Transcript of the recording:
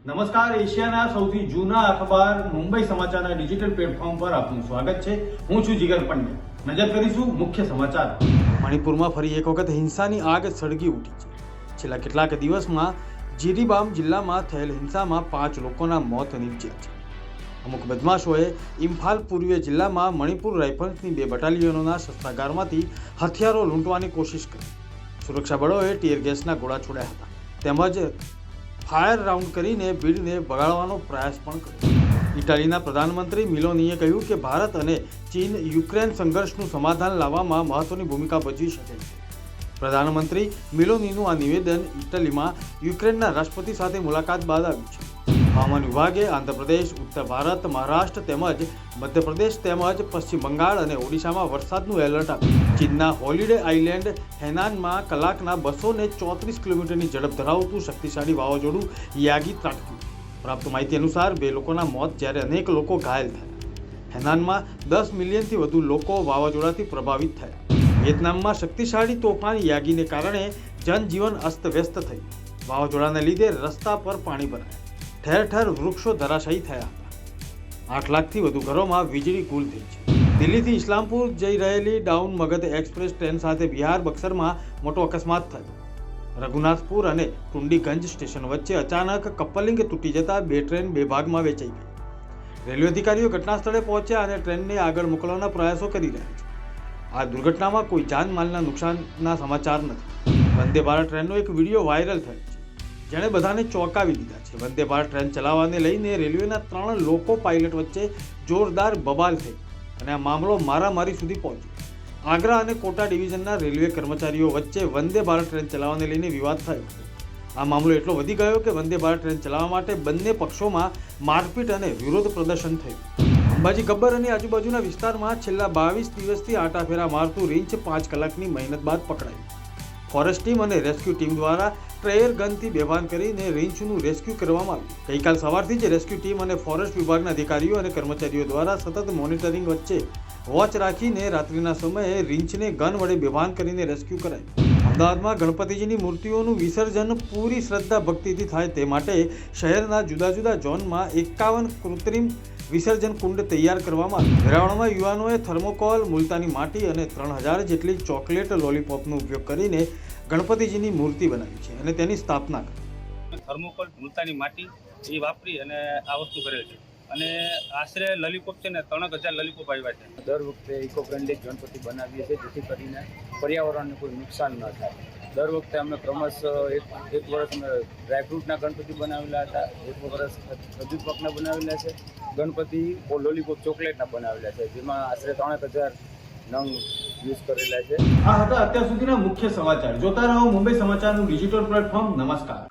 નમસ્કાર, એશિયાના સૌથી જૂના અખબાર મુંબઈ સમાચારના ડિજિટલ પ્લેટફોર્મ પર આપનું સ્વાગત છે। હું છું જીગર પંડ્યા। નજર કરીશું મુખ્ય સમાચાર। મણિપુરમાં ફરી એક વખત હિંસાની આગ સળગી ઉઠી છે। છેલ્લા કેટલાક દિવસમાં જીરીબામ જિલ્લામાં થયેલ હિંસામાં 5 લોકોના મોત નીપજ્યા છે। અમુક બદમાશોએ ઇમ્ફાલ પૂર્વીય જિલ્લામાં મણિપુર રાઇફલ્સની 2 બટાલિયનોના શસ્ત્રાગારમાંથી હથિયારો લૂંટવાની કોશિશ કરી। સુરક્ષા બળોએ ટીયર ગેસના ગોળા છોડ્યા હતા તેમજ ફાયર રાઉન્ડ કરીને ભીડને બગાડવાનો પ્રયાસ પણ કર્યો। ઇટાલીના પ્રધાનમંત્રી મિલોનીએ કહ્યું કે ભારત અને ચીન યુક્રેન સંઘર્ષનું સમાધાન લાવવામાં મહત્વની ભૂમિકા ભજવી શકે છે। પ્રધાનમંત્રી મિલોનીનું આ નિવેદન ઇટાલીમાં યુક્રેનના રાષ્ટ્રપતિ સાથે મુલાકાત બાદ આવ્યું છે। હવામાન વિભાગે આંધ્રપ્રદેશ, ઉત્તર ભારત, મહારાષ્ટ્ર તેમજ મધ્યપ્રદેશ તેમજ પશ્ચિમ બંગાળ અને ઓડિશામાં વરસાદનું એલર્ટ આપ્યું। ચીનના હોલિડે આઇલેન્ડ હેનાનમાં કલાકના 234 કિલોમીટરની ઝડપ ધરાવતું શક્તિશાળી વાવાઝોડું યાગી ત્રાટક્યું। પ્રાપ્ત માહિતી અનુસાર 2 લોકોના મોત જ્યારે અનેક લોકો ઘાયલ થયા। હેનાનમાં 10 મિલિયનથી વધુ લોકો વાવાઝોડાથી પ્રભાવિત થયા। વિયેતનામમાં શક્તિશાળી તોફાન યાગીને કારણે જનજીવન અસ્તવ્યસ્ત થયું। વાવાઝોડાને લીધે રસ્તા પર પાણી ભરાયા। ઠેર ઠેર વૃક્ષો ધરાશાયી થયા હતા। 8 લાખથી વધુ ઘરોમાં વીજળી ગુલ થઈ છે। દિલ્હીથી ઇસ્લામપુર જઈ રહેલી ડાઉન મગધ એક્સપ્રેસ ટ્રેન સાથે બિહાર બક્સરમાં મોટો અકસ્માત થયો। રઘુનાથપુર અને ટુંડીગંજ સ્ટેશન વચ્ચે અચાનક કપલિંગ તૂટી જતા 2 ટ્રેન 2 ભાગમાં વેચાઈ ગઈ। રેલવે અધિકારીઓ ઘટના સ્થળે પહોંચ્યા અને ટ્રેનને આગળ મોકલવાના પ્રયાસો કરી રહ્યા છે। આ દુર્ઘટનામાં કોઈ જાનમાલના નુકસાનના સમાચાર નથી। વંદે ભારત ટ્રેનનો એક વિડીયો વાયરલ થયો છે જેણે બધાને ચોંકાવી દીધા છે। વંદે ભારત ટ્રેન ચલાવવાને લઈને રેલવેના 3 લોકો પાયલટ વચ્ચે જોરદાર બબાલ થઈ અને આ મામલો મારામારી સુધી પહોંચ્યો। આગ્રા અને કોટા ડિવિઝનના રેલવે કર્મચારીઓ વચ્ચે વંદે ભારત ટ્રેન ચલાવવાને લઈને વિવાદ થયો હતો। આ મામલો એટલો વધી ગયો કે વંદે ભારત ટ્રેન ચલાવવા માટે બંને પક્ષોમાં મારપીટ અને વિરોધ પ્રદર્શન થયું। અંબાજી ગબ્બર અને આજુબાજુના વિસ્તારમાં છેલ્લા 22 દિવસથી આટાફેરા મારતું રીંછ 5 કલાકની મહેનત બાદ પકડાયું। ફોરેસ્ટ ટીમ અને રેસ્ક્યુ ટીમ દ્વારા ટ્રેયર ગનથી બેભાન કરીને રીંછનું રેસ્ક્યુ કરવામાં આવ્યું। ગઈકાલ સવારથી જ રેસ્ક્યુ ટીમ અને ફોરેસ્ટ વિભાગના અધિકારીઓ અને કર્મચારીઓ દ્વારા સતત મોનિટરિંગ વચ્ચે વોચ રાખીને રાત્રિના સમયે રીંછને ગન વડે બેભાન કરીને રેસ્ક્યુ કરાયું। અમદાવાદમાં ગણપતિજીની મૂર્તિઓનું વિસર્જન પૂરી શ્રદ્ધા ભક્તિથી થાય તે માટે શહેરના જુદા જુદા ઝોનમાં 51 કૃત્રિમ વિસર્જન કુંડ તૈયાર કરવામાં આવ્યા। વેરાવળમાં યુવાનોએ થર્મોકોલ, મુલતાની માટી અને 3000 જેટલી ચોકલેટ લોલીપોપનો ઉપયોગ કરીને ગણપતિજીની મૂર્તિ બનાવી છે અને તેની સ્થાપના કરી। થર્મોકોલ, મુલતાની માટી એ વાપરી અને આ વસ્તુ કરેલ છે અને આશરે લોલીપોપ છે ને 3000 લોલીપોપ આવ્યા છે। દર વખતે ઇકો ફ્રેન્ડલી ગણપતિ બનાવીએ છીએ જેથી કરીને પર્યાવરણને કોઈ નુકસાન ન થાય। દર વખતે અમે ક્રમશ એક વર્ષ અમે ડ્રાયફ્રૂટના ગણપતિ બનાવેલા હતા, એક વર્ષ ખજૂર પાકના બનાવેલા છે, ગણપતિ લોલીપોપ ચોકલેટના બનાવેલા છે જેમાં આશરે 3000 નંગ યુઝ કરેલા છે। આ હતા અત્યાર સુધીના મુખ્ય સમાચાર। જોતા રહો મુંબઈ સમાચારનું ડિજિટલ પ્લેટફોર્મ। નમસ્કાર।